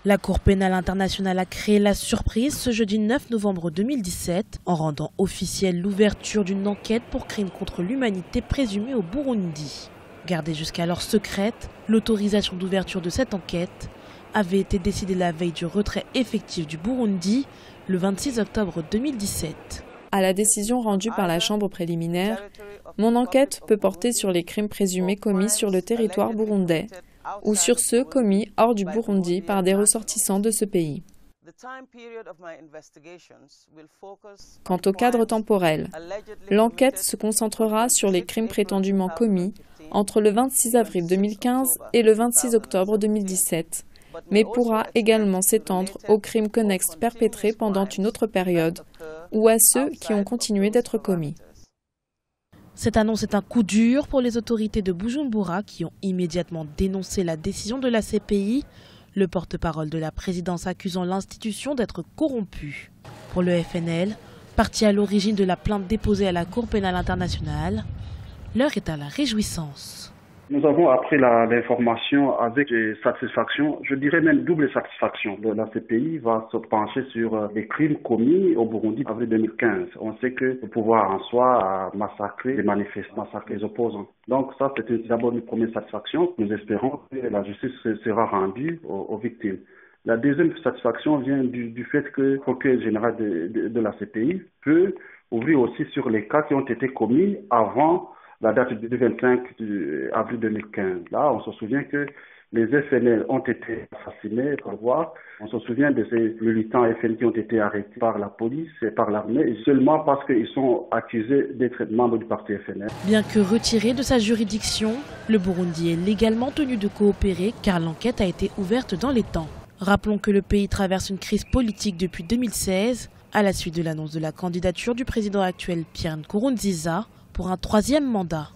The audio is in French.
La Cour pénale internationale a créé la surprise ce jeudi 9 novembre 2017 en rendant officielle l'ouverture d'une enquête pour crimes contre l'humanité présumés au Burundi. Gardée jusqu'alors secrète, l'autorisation d'ouverture de cette enquête avait été décidée la veille du retrait effectif du Burundi le 26 octobre 2017. À la décision rendue par la Chambre préliminaire, mon enquête peut porter sur les crimes présumés commis sur le territoire burundais ou sur ceux commis hors du Burundi par des ressortissants de ce pays. Quant au cadre temporel, l'enquête se concentrera sur les crimes prétendument commis entre le 26 avril 2015 et le 26 octobre 2017, mais pourra également s'étendre aux crimes connexes perpétrés pendant une autre période ou à ceux qui ont continué d'être commis. Cette annonce est un coup dur pour les autorités de Bujumbura qui ont immédiatement dénoncé la décision de la CPI, le porte-parole de la présidence accusant l'institution d'être corrompue. Pour le FNL, parti à l'origine de la plainte déposée à la Cour pénale internationale, l'heure est à la réjouissance. Nous avons appris l'information avec satisfaction, je dirais même double satisfaction. La CPI va se pencher sur les crimes commis au Burundi en avril 2015. On sait que le pouvoir en soi a massacré les manifestants, massacré les opposants. Donc ça, c'est d'abord une première satisfaction. Nous espérons que la justice sera rendue aux victimes. La deuxième satisfaction vient du fait que le procureur général de la CPI peut ouvrir aussi sur les cas qui ont été commis avant la date du 25 avril 2015. Là, on se souvient que les FNL ont été assassinés par voie. On se souvient de ces militants FNL qui ont été arrêtés par la police et par l'armée, seulement parce qu'ils sont accusés d'être membres du parti FNL. Bien que retiré de sa juridiction, le Burundi est légalement tenu de coopérer car l'enquête a été ouverte dans les temps. Rappelons que le pays traverse une crise politique depuis 2016, à la suite de l'annonce de la candidature du président actuel Pierre Nkurunziza pour un troisième mandat.